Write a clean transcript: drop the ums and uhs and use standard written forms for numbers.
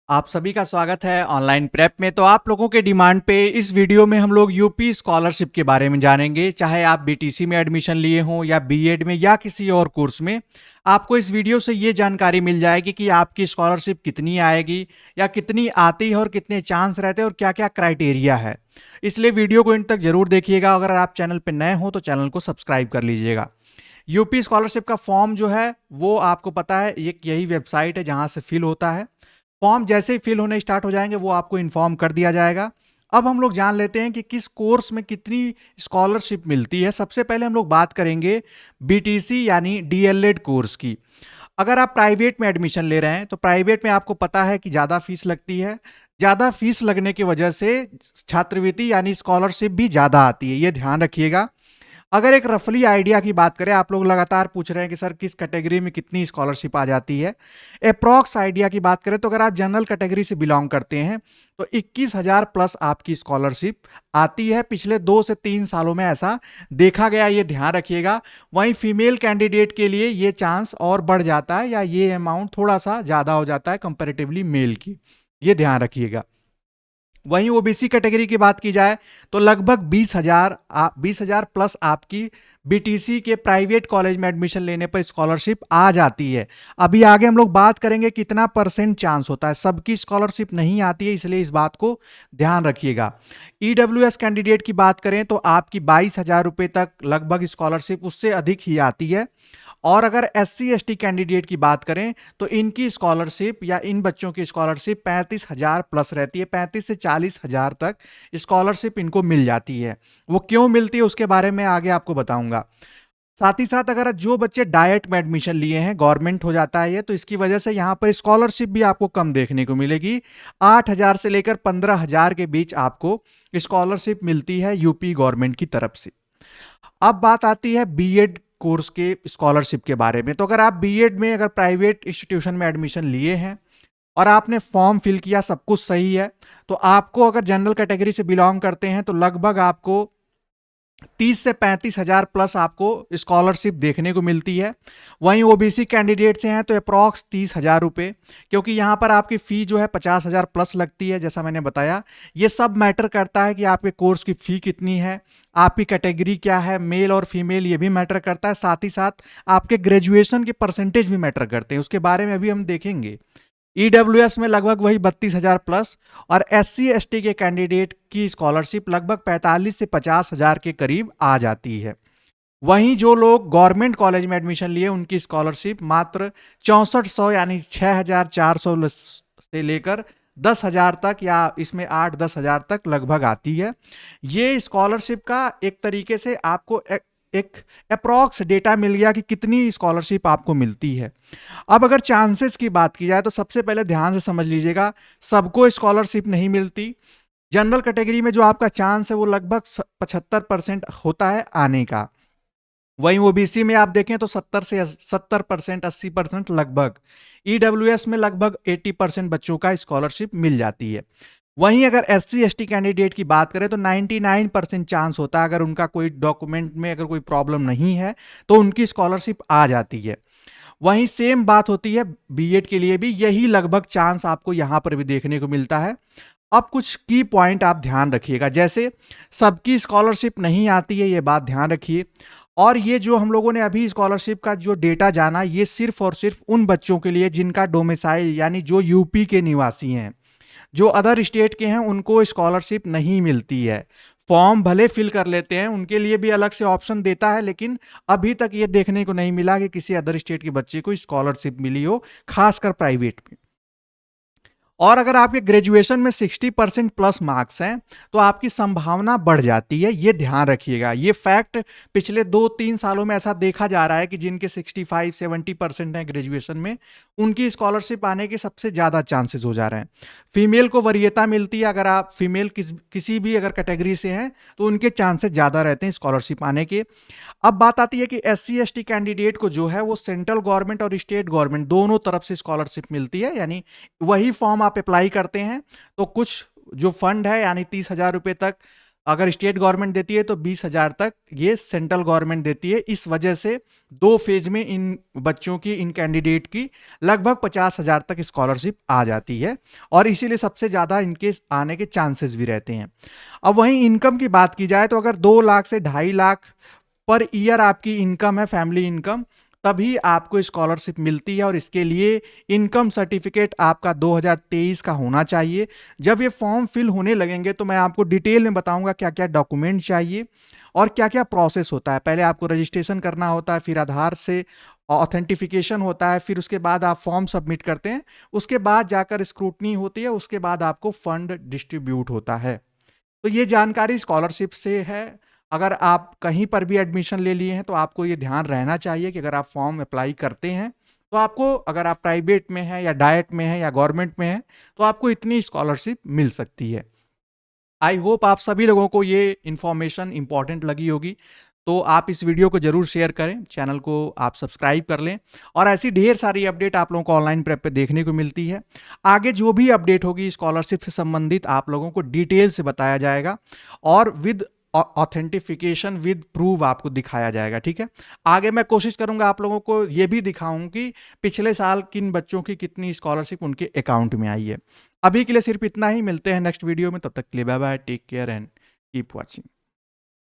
आप सभी का स्वागत है ऑनलाइन प्रेप में। तो आप लोगों के डिमांड पे इस वीडियो में हम लोग यूपी स्कॉलरशिप के बारे में जानेंगे। चाहे आप बीटीसी में एडमिशन लिए हों या बीएड में या किसी और कोर्स में, आपको इस वीडियो से ये जानकारी मिल जाएगी कि आपकी स्कॉलरशिप कितनी आएगी या कितनी आती है और कितने चांस रहते हैं और क्या क्या क्राइटेरिया है। इसलिए वीडियो को इन तक जरूर देखिएगा। अगर आप चैनल पर नए हो तो चैनल को सब्सक्राइब कर लीजिएगा। यूपी स्कॉलरशिप का फॉर्म जो है वो आपको पता है, एक यही वेबसाइट है जहां से फिल होता है। फॉर्म जैसे ही फिल होने स्टार्ट हो जाएंगे वो आपको इन्फॉर्म कर दिया जाएगा। अब हम लोग जान लेते हैं कि किस कोर्स में कितनी स्कॉलरशिप मिलती है। सबसे पहले हम लोग बात करेंगे बीटीसी यानी डीएलएड कोर्स की। अगर आप प्राइवेट में एडमिशन ले रहे हैं तो प्राइवेट में आपको पता है कि ज़्यादा फीस लगती है। ज़्यादा फीस लगने की वजह से छात्रवृत्ति यानी स्कॉलरशिप भी ज़्यादा आती है, ये ध्यान रखिएगा। अगर एक रफली आइडिया की बात करें, आप लोग लगातार पूछ रहे हैं कि सर किस कैटेगरी में कितनी स्कॉलरशिप आ जाती है। अप्रॉक्स आइडिया की बात करें तो अगर आप जनरल कैटेगरी से बिलोंग करते हैं तो 21,000 प्लस आपकी स्कॉलरशिप आती है। पिछले 2 से 3 सालों में ऐसा देखा गया, ये ध्यान रखिएगा। वहीं फीमेल कैंडिडेट के लिए ये चांस और बढ़ जाता है या ये अमाउंट थोड़ा सा ज़्यादा हो जाता है कंपेरेटिवली मेल की, ये ध्यान रखिएगा। वहीं ओबीसी कैटेगरी की बात की जाए तो लगभग 20,000 प्लस आपकी बीटीसी के प्राइवेट कॉलेज में एडमिशन लेने पर स्कॉलरशिप आ जाती है। अभी आगे हम लोग बात करेंगे कितना परसेंट चांस होता है। सबकी स्कॉलरशिप नहीं आती है, इसलिए इस बात को ध्यान रखिएगा। ईडब्ल्यूएस कैंडिडेट की बात करें तो आपकी 22,000 रुपये तक लगभग स्कॉलरशिप, उससे अधिक ही आती है। और अगर एससी एसटी कैंडिडेट की बात करें तो इनकी स्कॉलरशिप या इन बच्चों की स्कॉलरशिप 35,000 प्लस रहती है। 35 से 40,000 तक स्कॉलरशिप इनको मिल जाती है। वो क्यों मिलती है उसके बारे में आगे आपको बताऊंगा। साथ ही साथ अगर जो बच्चे डाइट में एडमिशन लिए हैं, गवर्नमेंट हो जाता है ये, तो इसकी वजह से यहाँ पर स्कॉलरशिप भी आपको कम देखने को मिलेगी। 8,000 से लेकर 15,000 के बीच आपको स्कॉलरशिप मिलती है यूपी गवर्नमेंट की तरफ से। अब बात आती है बीएड कोर्स के स्कॉलरशिप के बारे में। तो अगर आप बीएड में अगर प्राइवेट इंस्टीट्यूशन में एडमिशन लिए हैं और आपने फॉर्म फिल किया, सब कुछ सही है, तो आपको अगर जनरल कैटेगरी से बिलोंग करते हैं तो लगभग आपको 30 से 35,000 प्लस आपको स्कॉलरशिप देखने को मिलती है। वहीं ओबीसी कैंडिडेट से हैं तो अप्रॉक्स 30,000 रुपये, क्योंकि यहाँ पर आपकी फ़ी जो है 50,000 प्लस लगती है। जैसा मैंने बताया, ये सब मैटर करता है कि आपके कोर्स की फ़ी कितनी है, आपकी कैटेगरी क्या है, मेल और फीमेल, ये भी मैटर करता है। साथ ही साथ आपके ग्रेजुएशन के परसेंटेज भी मैटर करते हैं, उसके बारे में अभी हम देखेंगे। ईडब्ल्यूएस में लगभग वही 32,000 प्लस और एससी एसटी के कैंडिडेट की स्कॉलरशिप लगभग 45 से 50,000 के करीब आ जाती है। वहीं जो लोग गवर्नमेंट कॉलेज में एडमिशन लिए उनकी स्कॉलरशिप मात्र 6400 यानी 6,400 से लेकर 10,000 तक, या इसमें 8-10,000 तक लगभग आती है। ये स्कॉलरशिप का एक तरीके से आपको एक अप्रॉक्स डेटा मिल गया कि कितनी स्कॉलरशिप आपको मिलती है। अब अगर चांसेस की बात की जाए तो सबसे पहले ध्यान से समझ लीजिएगा, सबको स्कॉलरशिप नहीं मिलती। जनरल कैटेगरी में जो आपका चांस है वो लगभग 75% होता है आने का। वहीं ओबीसी में आप देखें तो 70% 80% लगभग। ईडब्ल्यूएस में लगभग 80% बच्चों का स्कॉलरशिप मिल जाती है। वहीं अगर एससी एसटी कैंडिडेट की बात करें तो 99% चांस होता है, अगर उनका कोई डॉक्यूमेंट में अगर कोई प्रॉब्लम नहीं है तो उनकी स्कॉलरशिप आ जाती है। वहीं सेम बात होती है बीएड के लिए भी, यही लगभग चांस आपको यहां पर भी देखने को मिलता है। अब कुछ की पॉइंट आप ध्यान रखिएगा, जैसे सबकी स्कॉलरशिप नहीं आती है, ये बात ध्यान रखिए। और ये जो हम लोगों ने अभी स्कॉलरशिप का जो डेटा जाना, ये सिर्फ और सिर्फ उन बच्चों के लिए जिनका डोमिसाइल यानी जो यूपी के निवासी हैं। जो अदर स्टेट के हैं उनको स्कॉलरशिप नहीं मिलती है। फॉर्म भले फिल कर लेते हैं, उनके लिए भी अलग से ऑप्शन देता है, लेकिन अभी तक ये देखने को नहीं मिला कि किसी अदर स्टेट के बच्चे को स्कॉलरशिप मिली हो, खासकर प्राइवेट में। और अगर आपके ग्रेजुएशन में 60% प्लस मार्क्स हैं तो आपकी संभावना बढ़ जाती है, ये ध्यान रखिएगा। ये फैक्ट पिछले 2-3 सालों में ऐसा देखा जा रहा है कि जिनके 65-70% हैं ग्रेजुएशन में, उनकी स्कॉलरशिप आने के सबसे ज़्यादा चांसेस हो जा रहे हैं। फीमेल को वरीयता मिलती है, अगर आप फीमेल किसी भी अगर कैटेगरी से हैं तो उनके चांसेस ज़्यादा रहते हैं स्कॉलरशिप आने के। अब बात आती है कि एससी एसटी कैंडिडेट को जो है वो सेंट्रल गवर्नमेंट और स्टेट गवर्नमेंट दोनों तरफ से स्कॉलरशिप मिलती है। यानी वही फॉर्म आप अप्लाई करते हैं तो कुछ जो फंड है यानी 30,000 रुपये तक अगर स्टेट गवर्नमेंट देती है तो 20,000 तक ये सेंट्रल गवर्नमेंट देती है। इस वजह से 2 फेज में इन बच्चों की, इन कैंडिडेट की लगभग 50,000 तक स्कॉलरशिप आ जाती है और इसीलिए सबसे ज़्यादा इनके आने के चांसेस भी रहते हैं। अब वहीं इनकम की बात की जाए तो अगर 2 लाख से 2.5 लाख पर ईयर आपकी इनकम है, फैमिली इनकम, तभी आपको स्कॉलरशिप मिलती है और इसके लिए इनकम सर्टिफिकेट आपका 2023 का होना चाहिए। जब ये फॉर्म फिल होने लगेंगे तो मैं आपको डिटेल में बताऊंगा क्या क्या डॉक्यूमेंट चाहिए और क्या क्या प्रोसेस होता है। पहले आपको रजिस्ट्रेशन करना होता है, फिर आधार से ऑथेंटिफिकेशन होता है, फिर उसके बाद आप फॉर्म सबमिट करते हैं, उसके बाद जाकर स्क्रूटनी होती है, उसके बाद आपको फंड डिस्ट्रीब्यूट होता है। तो ये जानकारी स्कॉलरशिप से है। अगर आप कहीं पर भी एडमिशन ले लिए हैं तो आपको ये ध्यान रहना चाहिए कि अगर आप फॉर्म अप्लाई करते हैं तो आपको, अगर आप प्राइवेट में हैं या डाइट में हैं या गवर्नमेंट में हैं, तो आपको इतनी स्कॉलरशिप मिल सकती है। आई होप आप सभी लोगों को ये इंफॉर्मेशन इंपॉर्टेंट लगी होगी। तो आप इस वीडियो को जरूर शेयर करें, चैनल को आप सब्सक्राइब कर लें और ऐसी ढेर सारी अपडेट आप लोगों को ऑनलाइन प्रेप पे देखने को मिलती है। आगे जो भी अपडेट होगी स्कॉलरशिप से संबंधित आप लोगों को डिटेल से बताया जाएगा और विद ऑथेंटिफिकेशन, विद प्रूफ आपको दिखाया जाएगा। ठीक है, आगे मैं कोशिश करूंगा आप लोगों को ये भी दिखाऊं कि पिछले साल किन बच्चों की कितनी स्कॉलरशिप उनके अकाउंट में आई है। अभी के लिए सिर्फ इतना ही, मिलते हैं नेक्स्ट वीडियो में, तब तक के लिए bye bye, take care and keep watching.